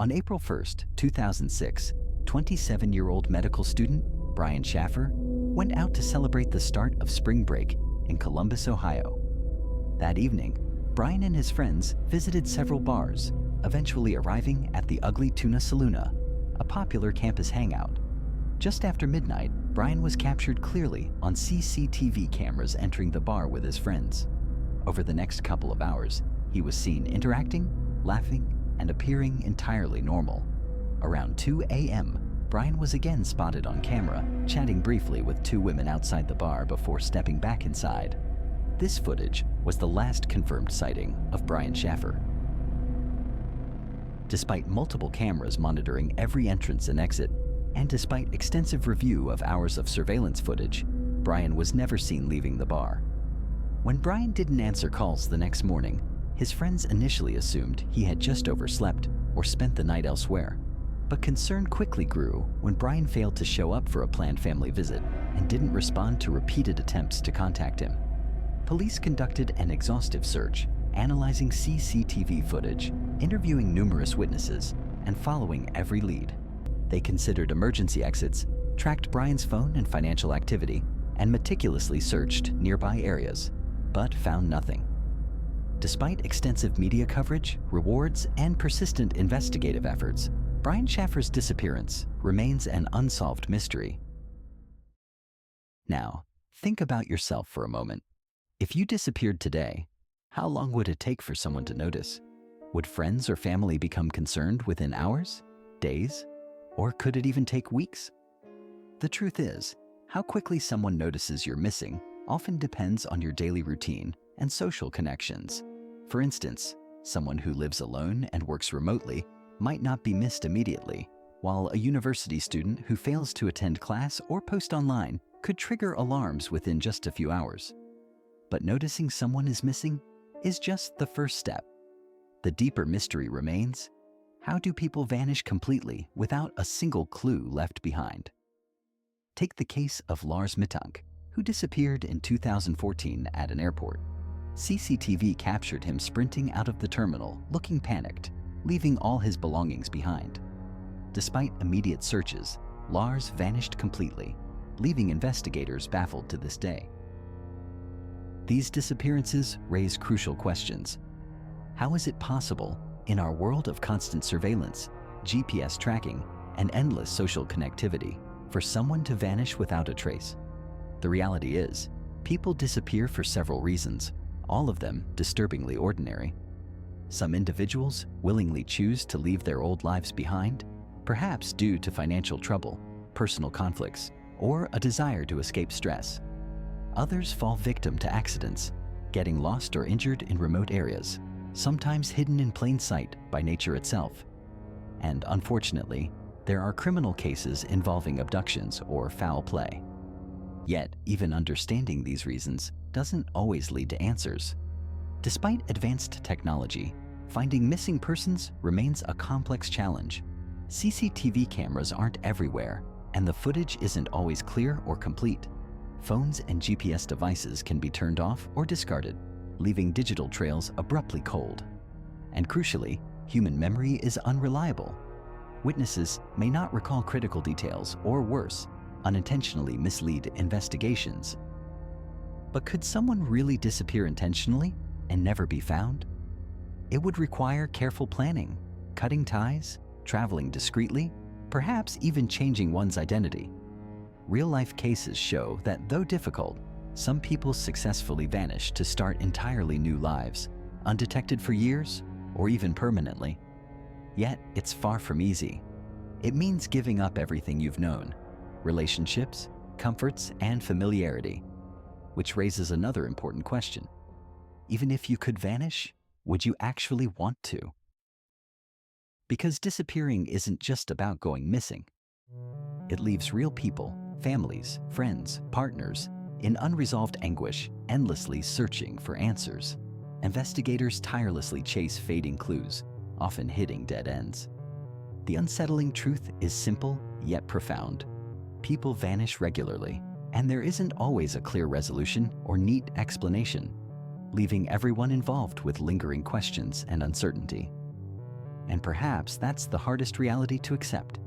On April 2006, 27-year-old medical student Brian Schaffer went out to celebrate the start of spring break in Columbus, Ohio. That evening, Brian and his friends visited several bars, eventually arriving at the Ugly Tuna Saloona, a popular campus hangout. Just after midnight, Brian was captured clearly on CCTV cameras entering the bar with his friends. Over the next couple of hours, he was seen interacting, laughing, and appearing entirely normal. Around 2 a.m., Brian was again spotted on camera, chatting briefly with two women outside the bar before stepping back inside. This footage was the last confirmed sighting of Brian Schaffer. Despite multiple cameras monitoring every entrance and exit, and despite extensive review of hours of surveillance footage, Brian was never seen leaving the bar. When Brian didn't answer calls the next morning, his friends initially assumed he had just overslept or spent the night elsewhere. But concern quickly grew when Brian failed to show up for a planned family visit and didn't respond to repeated attempts to contact him. Police conducted an exhaustive search, analyzing CCTV footage, interviewing numerous witnesses, and following every lead. They considered emergency exits, tracked Brian's phone and financial activity, and meticulously searched nearby areas, but found nothing. Despite extensive media coverage, rewards, and persistent investigative efforts, Brian Schaffer's disappearance remains an unsolved mystery. Now, think about yourself for a moment. If you disappeared today, how long would it take for someone to notice? Would friends or family become concerned within hours, days, or could it even take weeks? The truth is, how quickly someone notices you're missing often depends on your daily routine and social connections. For instance, someone who lives alone and works remotely might not be missed immediately, while a university student who fails to attend class or post online could trigger alarms within just a few hours. But noticing someone is missing is just the first step. The deeper mystery remains: how do people vanish completely without a single clue left behind? Take the case of Lars Mittank, who disappeared in 2014 at an airport. CCTV captured him sprinting out of the terminal, looking panicked, leaving all his belongings behind. Despite immediate searches, Lars vanished completely, leaving investigators baffled to this day. These disappearances raise crucial questions. How is it possible, in our world of constant surveillance, GPS tracking, and endless social connectivity, for someone to vanish without a trace? The reality is, people disappear for several reasons, all of them disturbingly ordinary. Some individuals willingly choose to leave their old lives behind, perhaps due to financial trouble, personal conflicts, or a desire to escape stress. Others fall victim to accidents, getting lost or injured in remote areas, sometimes hidden in plain sight by nature itself. And unfortunately, there are criminal cases involving abductions or foul play. Yet, even understanding these reasons doesn't always lead to answers. Despite advanced technology, finding missing persons remains a complex challenge. CCTV cameras aren't everywhere, and the footage isn't always clear or complete. Phones and GPS devices can be turned off or discarded, leaving digital trails abruptly cold. And crucially, human memory is unreliable. Witnesses may not recall critical details or worse, unintentionally mislead investigations. But could someone really disappear intentionally and never be found? It would require careful planning, cutting ties, traveling discreetly, perhaps even changing one's identity. Real-life cases show that though difficult, some people successfully vanish to start entirely new lives, undetected for years or even permanently. Yet it's far from easy. It means giving up everything you've known: relationships, comforts, and familiarity. Which raises another important question. Even if you could vanish, would you actually want to? Because disappearing isn't just about going missing. It leaves real people, families, friends, partners, in unresolved anguish, endlessly searching for answers. Investigators tirelessly chase fading clues, often hitting dead ends. The unsettling truth is simple yet profound. People vanish regularly, and there isn't always a clear resolution or neat explanation, leaving everyone involved with lingering questions and uncertainty. And perhaps that's the hardest reality to accept.